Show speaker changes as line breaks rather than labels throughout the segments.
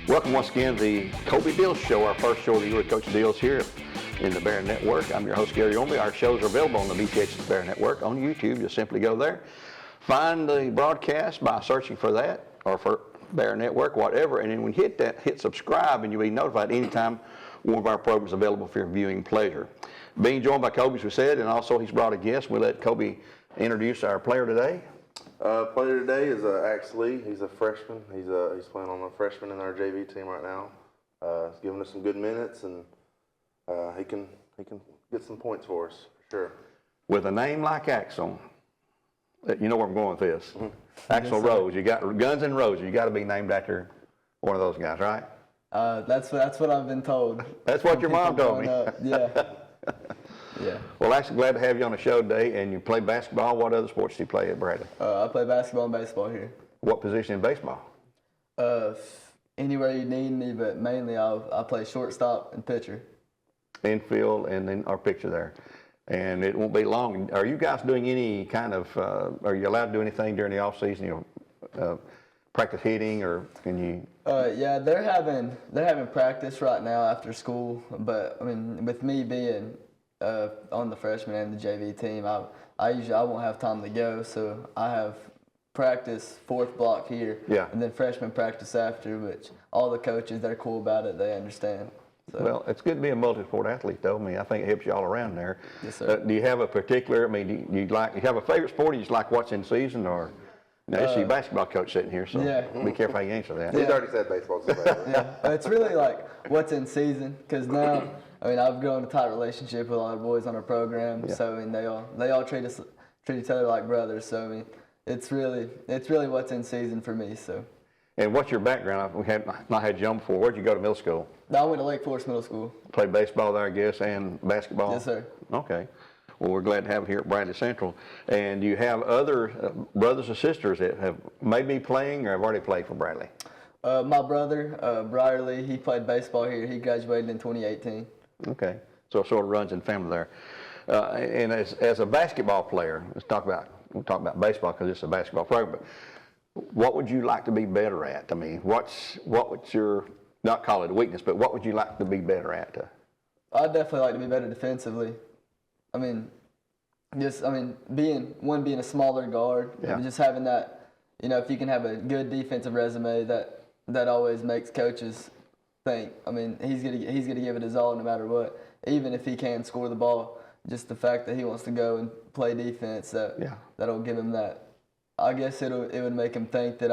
Welcome once again to the Colby Dills Show, our first show of the year with Coach Dills here in the Bear Network. I'm your host, Gary Ormby. Our shows are available on the BCHS Bear Network on YouTube. Just simply go there, find the broadcast by searching for that or for Bear Network, whatever, and then when you hit that, hit subscribe, and you'll be notified anytime one of our programs is available for your viewing pleasure. Being joined by Colby, as we said, and also he's brought a guest. We'll let Colby introduce our player today.
Player today is Axe Lee. He's a freshman. He's playing on the freshman in our JV team right now. He's giving us some good minutes, and he can get some points for us for sure.
With a name like Axel, you know where I'm going with this.
Mm-hmm.
Axel Rose. You got Guns N' Roses. You got to be named after one of those guys, right?
That's what I've been told.
That's what your mom told me.
Yeah. Yeah.
Well, actually, glad to have you on the show today. And you play basketball. What other sports do you play at Bradley?
I play basketball and baseball here.
What position in baseball?
Anywhere you need me, but mainly I play shortstop and pitcher.
Infield and then our picture there. And it won't be long. Are you guys doing any kind of, are you allowed to do anything during the off season, practice hitting, or can you?
Yeah, they're having practice right now after school, but I mean, with me being on the freshman and the JV team, I won't have time to go, so I have practice fourth block here,
yeah,
and then freshman practice after, which all the coaches, they're cool about it, they understand. So.
Well, it's good to be a multi-sport athlete, though. I mean, I think it helps you all around there.
Yes, sir.
Do you have a particular, I mean, do you have a favorite sport, or you just like what's in season, or? Now, this is your basketball coach sitting here, so
yeah.
Be careful how you answer that.
He's already said baseball's his favorite.
Yeah, it's really like what's in season, because now, I mean, I've grown a tight relationship with all the boys on our program, yeah. So I mean, they all treat each other like brothers. So I mean, it's really what's in season for me. So. And
what's your background? We have not had you on before. Where'd you go to middle school?
I went to Lake Forest Middle School.
Played baseball there, I guess, and basketball.
Yes, sir.
Okay. Well, we're glad to have you here at Bradley Central. And do you have other brothers or sisters that have maybe playing or have already played for Bradley?
My brother, Brierly, he played baseball here. He graduated in 2018.
Okay. So it sort of runs in family there. And as a basketball player, we'll talk about baseball because it's a basketball program, but what would you like to be better at? I mean, what would your, not call it a weakness, but what would you like to be better at?
I'd definitely like to be better defensively. Being a smaller guard,
yeah.
Just having that, if you can have a good defensive resume, that always makes coaches think. I mean, he's gonna give it his all no matter what, even if he can score the ball. Just the fact that he wants to go and play defense, that'll give him that. I guess it would make him think that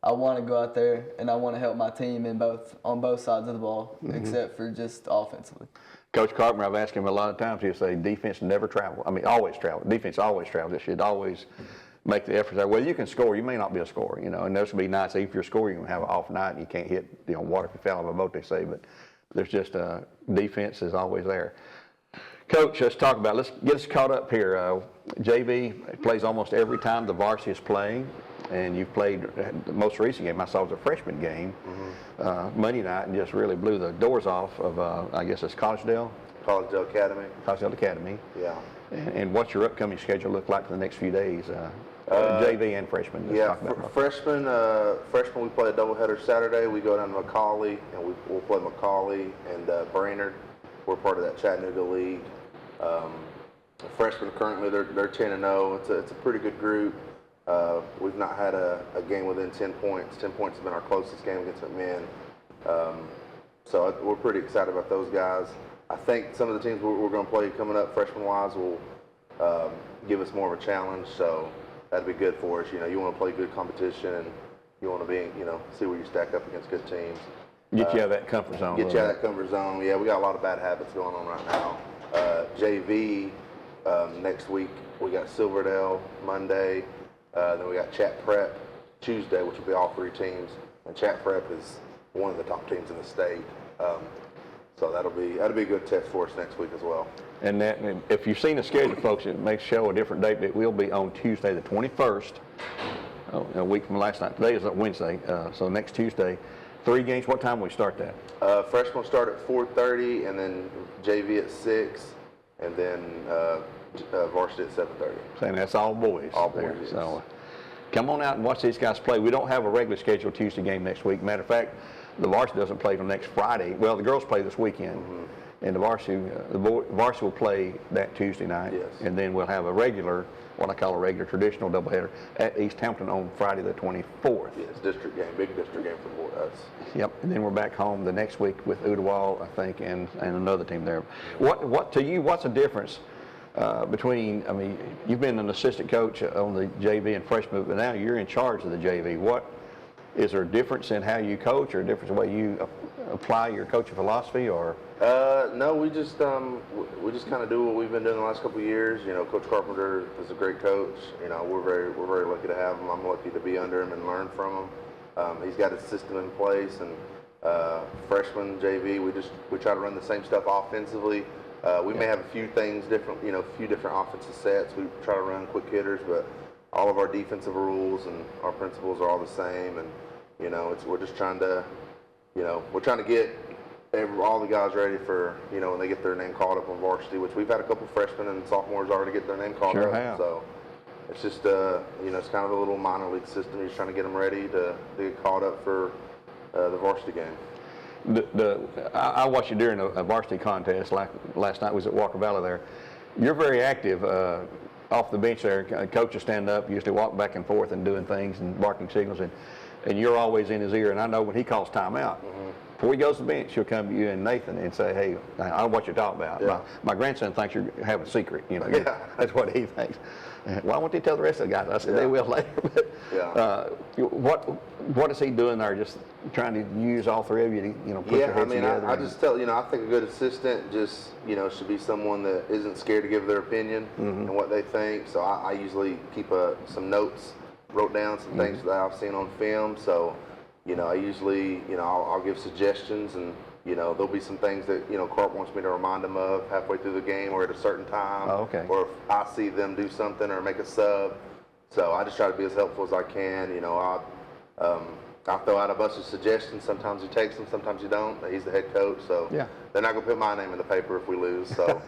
I want to go out there and I want to help my team on both sides of the ball, mm-hmm. except for just offensively.
Coach Carpenter, I've asked him a lot of times, he'll say defense never travel. I mean, always travel. Defense always travels. It should always make the effort there. Well, you can score. You may not be a scorer, and those would be nights. If you're a scorer, you can have an off night and you can't hit water if you fell off a boat, they say. But there's just defense is always there. Coach, let's get us caught up here. JV plays almost every time the varsity is playing, and you've played the most recent game I saw was a freshman game, mm-hmm. Monday night, and just really blew the doors off of, I guess it's Collegedale Academy.
Yeah.
And what's your upcoming schedule look like for the next few days? JV and freshman.
Freshman we play a doubleheader Saturday. We go down to McCallie, and we'll play McCallie and Brainerd. We're part of that Chattanooga League. Freshmen currently, they're 10-0. It's a pretty good group. We've not had a game within 10 points. 10 points has been our closest game against McMinn. So we're pretty excited about those guys. I think some of the teams we're going to play coming up freshman-wise will give us more of a challenge. So that'd be good for us. You want to play good competition, and you want to be, see where you stack up against good teams.
Get you out of that comfort zone.
Get you out of that comfort zone. Yeah, we got a lot of bad habits going on right now. JV, next week, we got Silverdale Monday. Then we got Chat Prep Tuesday, which will be all three teams. And Chat Prep is one of the top teams in the state. So that'll be a good test for us next week as well.
And if you've seen the schedule, folks, it may show a different date, but it will be on Tuesday the 21st, a week from last night. Today is Wednesday, so next Tuesday. 3 games. What time will we start that?
Freshman will start at 4:30, and then JV at 6, and then varsity at 7:30.
And that's all boys.
All boys.
So come on out and watch these guys play. We don't have a regular scheduled Tuesday game next week. Matter of fact, the varsity doesn't play till next Friday. Well, the girls play this weekend. And the varsity will play that Tuesday night.
Yes.
And then we'll have a regular, what I call a regular traditional doubleheader at East Hampton on Friday the 24th.
Yes, district game, big district game for us.
Yep, and then we're back home the next week with Udawal, I think, and another team there. What to you? What's the difference between? I mean, you've been an assistant coach on the JV and freshman, but now you're in charge of the JV. What is there a difference in how you coach, or a difference in the way you apply your coaching philosophy, or?
No, we just kind of do what we've been doing the last couple of years. You know, Coach Carpenter is a great coach. You know, we're very lucky to have him. I'm lucky to be under him and learn from him. He's got his system in place, and freshman JV, we try to run the same stuff offensively. We may have a few things different, you know, a few different offensive sets. We try to run quick hitters, but all of our defensive rules and our principles are all the same. And you know, we're just trying to, you know, we're trying to get all the guys ready for, you know, when they get their name called up on varsity, which we've had a couple freshmen and sophomores already get their name called
Sure
up.
have.
So it's just, you know, it's kind of a little minor league system. You're just trying to get them ready to get called up for the varsity game.
I watched you during a varsity contest. Like last night was at Walker Valley there. You're very active off the bench there. Coaches stand up, usually walk back and forth and doing things and barking signals, and you're always in his ear. And I know when he calls timeout, before he goes to the bench, he'll come to you and Nathan and say, "Hey, I know what you're talking about.
Yeah.
My grandson thinks you have a secret. You know,
Yeah.
that's what he thinks." Why won't you tell the rest of the guys? I said, they will later. But,
Yeah.
what is he doing there? Just trying to use all three of you to, you know, put your
Yeah, I
heads
mean,
together?
I just tell, you know, I think a good assistant just, you know, should be someone that isn't scared to give their opinion and what they think. So I usually keep some notes, wrote down some things that I've seen on film. So, you know, I usually, you know, I'll give suggestions, and, you know, there'll be some things that, you know, Carp wants me to remind them of halfway through the game or at a certain time.
Oh, okay.
Or if I see them do something or make a sub. So I just try to be as helpful as I can. You know, I'll throw out a bunch of suggestions. Sometimes he takes them, sometimes he don't. He's the head coach, so
Yeah.
they're not gonna put my name in the paper if we lose. So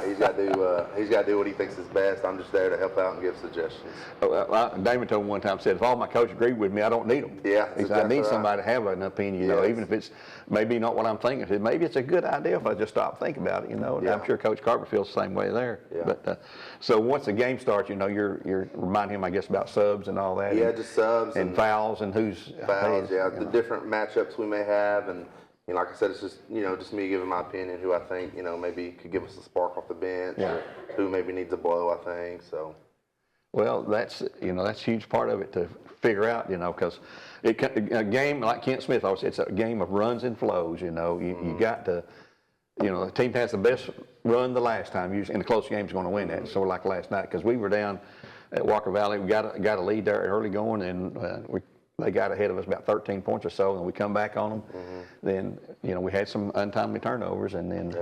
he's got to do what he thinks is best. I'm just there to help out and give suggestions.
Damon told me one time, said, if all my coaches agree with me, I don't need them.
Yeah,
He
that's
said, I need
exactly
somebody to have an opinion, you know,
Yes.
even if it's maybe not what I'm thinking. I said, maybe it's a good idea if I just stop thinking about it, you know. And
Yeah.
I'm sure Coach Carter feels the same way there.
Yeah.
But so once the game starts, you know, you're reminding him, I guess, about subs and all that.
Yeah,
and,
just subs
and fouls and who's
fouls. Yeah,
you
the
know.
different matchups we may have, and you know, like I said, it's just, you know, just me giving my opinion, who I think, you know, maybe could give us a spark off the bench,
Yeah.
or who maybe needs a blow. I think so.
Well, that's, you know, that's a huge part of it to figure out, you know, because a game like Kent Smith always said, it's a game of runs and flows, you know. You got to, you know, the team that has the best run the last time, usually in the close game, is going to win that. So like last night, because we were down at Walker Valley, we got a lead there early going, and they got ahead of us about 13 points or so, and we come back on them. Then, you know, we had some untimely turnovers, and then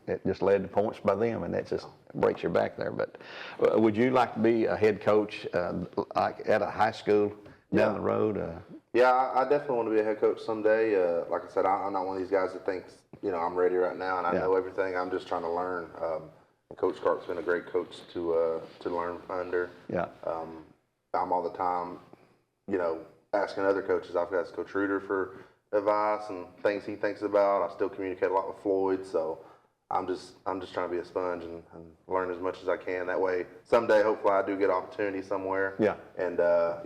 it just led to points by them, and that just breaks your back there. But would you like to be a head coach like at a high school down the road?
Yeah, I definitely want to be a head coach someday. Like I said, I'm not one of these guys that thinks, you know, I'm ready right now and I know everything. I'm just trying to learn. And Coach Carp's been a great coach to learn under.
Yeah.
I'm all the time, you know, asking other coaches. I've asked Coach Reuter for advice and things he thinks about. I still communicate a lot with Floyd, so I'm just trying to be a sponge and learn as much as I can. That way, someday, hopefully, I do get opportunity somewhere.
Yeah.
And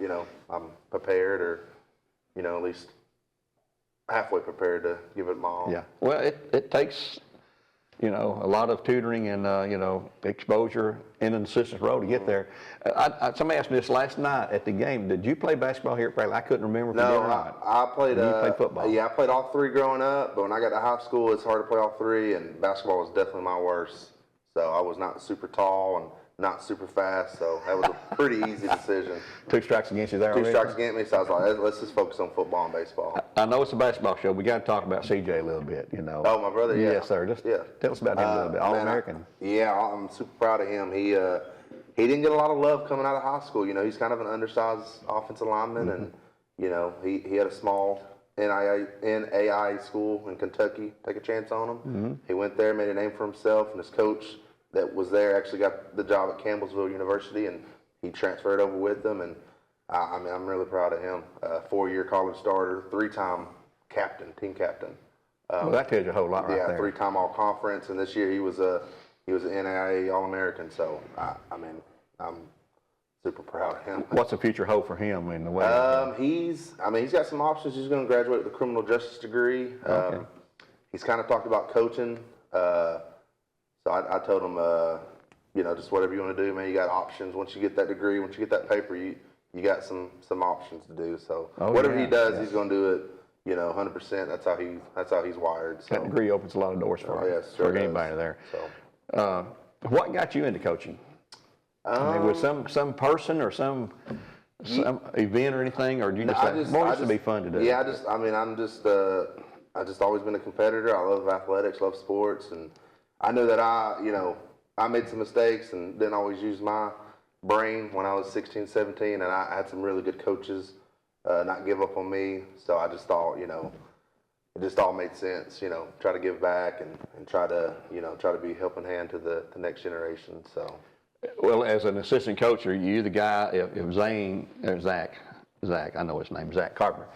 you know, I'm prepared, or you know, at least halfway prepared to give it my all.
Yeah. Well, it takes, you know, a lot of tutoring and, you know, exposure in an assistant's role to get there. Somebody asked me this last night at the game. Did you play basketball here at Bradley? I couldn't remember if you did
No,
or not.
I played.
You played football.
Yeah, I played all three growing up, but when I got to high school, it's hard to play all three, and basketball was definitely my worst. So I was not super tall and not super fast, so that was a pretty easy decision.
2 strikes against you there
Two
already?
strikes against me, so I was like, let's just focus on football and baseball.
I know it's a basketball show. We got to talk about CJ a little bit, you know.
Oh, my brother, yeah.
Yes, sir. Just tell us about him a little bit. All-American.
Yeah, I'm super proud of him. He didn't get a lot of love coming out of high school. You know, he's kind of an undersized offensive lineman, and, you know, he had a small NAI school in Kentucky take a chance on him. He went there, made a name for himself, and his coach that was there actually got the job at Campbellsville University, and he transferred over with them. And I mean, I'm really proud of him. 4-year college starter, 3-time team captain.
Well, that tells you a whole lot right
Yeah,
there.
3-time All-Conference, and this year he was an NAIA All-American. So I mean, I'm super proud of him.
What's the future hold for him in the way?
He's got some options. He's going to graduate with a criminal justice degree.
Okay.
He's kind of talked about coaching. So I told him, just whatever you want to do, man. You got options. Once you get that degree, once you get that paper, you got some options to do. So whatever he does, he's going to do it. 100%. That's how he's wired. So
That degree opens a lot of doors for him,
yes, sure
for
does.
anybody there.
So
What got you into coaching? I mean, was some person or some event or anything, or do you just say, boy, it used to be fun to do?
Yeah, I just always been a competitor. I love athletics, love sports, and I knew that I made some mistakes and didn't always use my brain when I was 16, 17, and I had some really good coaches not give up on me. So I just thought, it just all made sense, try to give back and try to be a helping hand to the next generation. So.
Well, as an assistant coach, are you the guy, if Zach, I know his name, Zach Carpenter,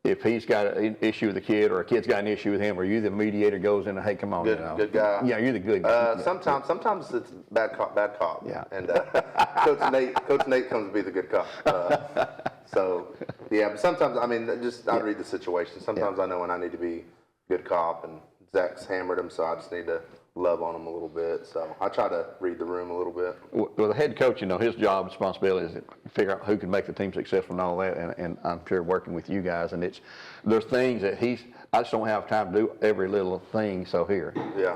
if he's got an issue with a kid or a kid's got an issue with him, are you the mediator goes in and, hey, come on,
Good guy.
Yeah, you're the good guy.
Sometimes it's bad cop.
Yeah.
And Coach Nate comes to be the good cop. So, yeah, but sometimes, I read the situation. Sometimes I know when I need to be good cop, and Zach's hammered him, so I just need to love on him a little bit. So I try to read the room a little bit.
Well, the head coach, his job responsibility is to figure out who can make the team successful and all that, and I'm sure working with you guys, and there's things that I just don't have time to do every little thing, so here,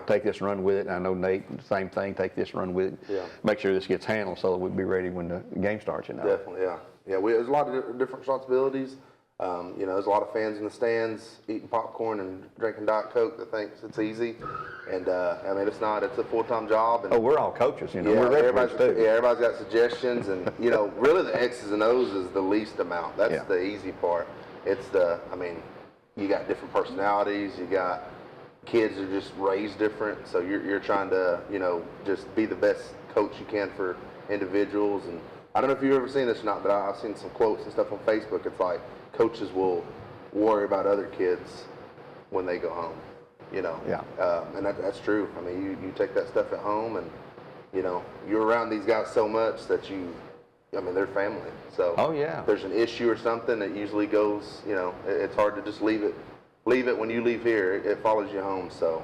take this and run with it. And I know Nate, the same thing, take this and run with it, make sure this gets handled so that we'll be ready when the game starts,
Definitely, yeah. Yeah, there's a lot of different responsibilities. There's a lot of fans in the stands eating popcorn and drinking Diet Coke that thinks it's easy. And, it's not. It's a full-time job. And,
we're all coaches, we're referees too.
Yeah, everybody's got suggestions. And, really the X's and O's is the least amount. That's the easy part. It's you got different personalities. You got kids who are just raised different. So you're trying to, just be the best coach you can for individuals. And I don't know if you've ever seen this or not, but I've seen some quotes and stuff on Facebook. It's like, coaches will worry about other kids when they go home, and that's true. You take that stuff at home, and you're around these guys so much that they're family. So if there's an issue or something, it usually goes. It's hard to just leave it when you leave here. It follows you home. So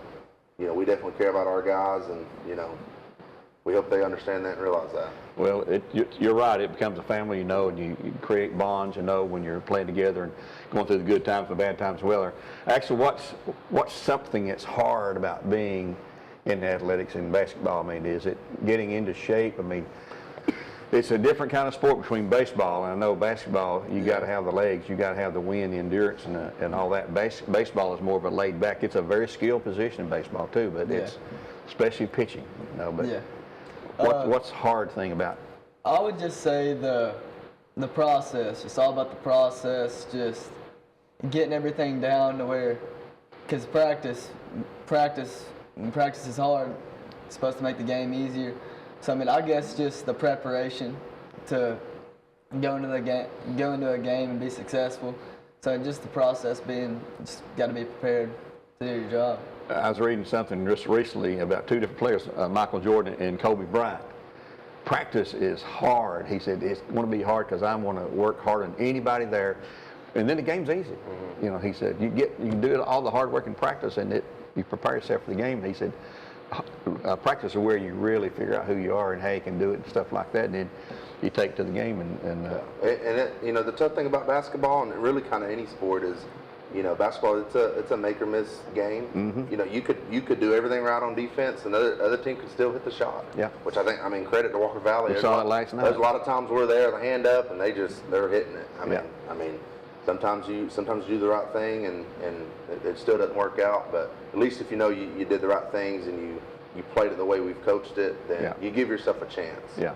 we definitely care about our guys, and we hope they understand that and realize that.
Well, you're right. It becomes a family, and you create bonds, when you're playing together and going through the good times and the bad times as well. Actually, what's something that's hard about being in athletics and basketball? Is it getting into shape? It's a different kind of sport between baseball, and I know basketball, you got to have the legs, you got to have the wind, the endurance, and all that. Baseball is more of a laid back. It's a very skilled position in baseball too, but it's especially pitching. What's the hard thing about it?
I would just say the process. It's all about the process, just getting everything down to where, because practice is hard. It's supposed to make the game easier. So I guess just the preparation to go into a game and be successful. So just the process just got to be prepared to do your job.
I was reading something just recently about two different players, Michael Jordan and Kobe Bryant. Practice is hard. He said, it's going to be hard because I want to work harder than anybody there. And then the game's easy. He said, you can do all the hard work in practice, and you prepare yourself for the game. He said, practice is where you really figure out who you are and how you can do it and stuff like that. And then you take it to the game.
The tough thing about basketball, and really kind of any sport, is basketball, it's a make or miss game.
Mm-hmm.
You could do everything right on defense, and other team could still hit the shot.
Yeah.
Which I think, credit to Walker Valley.
We saw it last night.
There's a lot of times we're there, the hand up, and they're hitting it. Sometimes you do the right thing, and it still doesn't work out. But at least if you did the right things and you played it the way we've coached it, then you give yourself a chance.
Yeah.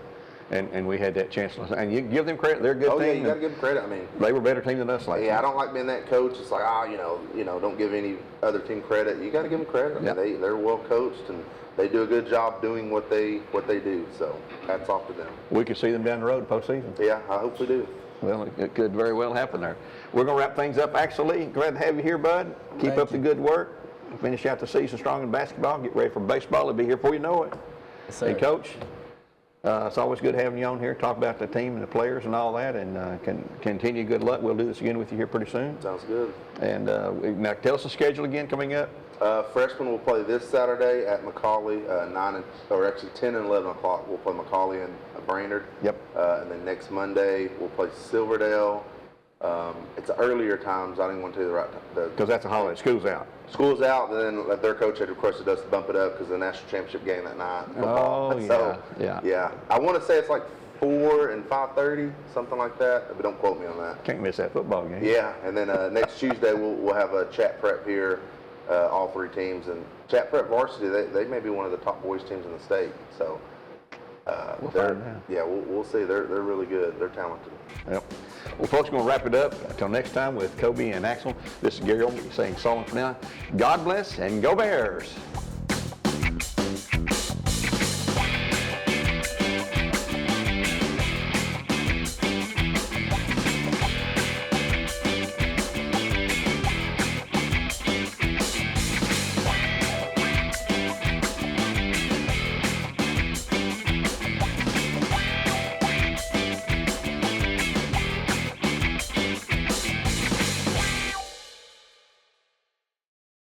And we had that chance, and you give them credit. They're a good team.
Oh yeah, you got to give them credit.
They were a better team than us.
I don't like being that coach. It's like, don't give any other team credit. You got to give them credit. They're well coached, and they do a good job doing what they do. So hats off to them.
We could see them down the road postseason.
Yeah, I hope we do.
Well, it could very well happen there. We're going to wrap things up. Actually, glad to have you here, bud. Keep
Thank
up the
you.
good work. Finish out the season strong in basketball. Get ready for baseball. It'll be here before you know it.
Yes, sir.
Hey, Coach, it's always good having you on here, talk about the team and the players and all that, and continue good luck. We'll do this again with you here pretty soon.
Sounds good.
And now tell us the schedule again coming up.
Freshmen will play this Saturday at Macaulay, 10 and 11 o'clock. We'll play Macaulay and Brainerd.
Yep.
And then next Monday we'll play Silverdale. It's earlier times. I didn't want to tell you the right time.
Because that's a holiday. School's out.
School's out, and then their coach had requested us to bump it up because of the national championship game that night. Football.
Oh,
So,
yeah.
I want to say it's like 4 and 5:30, something like that. But don't quote me on that.
Can't miss that football game.
Yeah, and then next Tuesday we'll have a chat prep here, all 3 teams, and chat prep varsity. They may be one of the top boys teams in the state. So
We'll find out.
yeah, we'll see. They're really good. They're talented.
Yep. Well, folks, we're going to wrap it up. Until next time with Colby and Axel, this is Gary Olney saying so long for now. God bless and go Bears.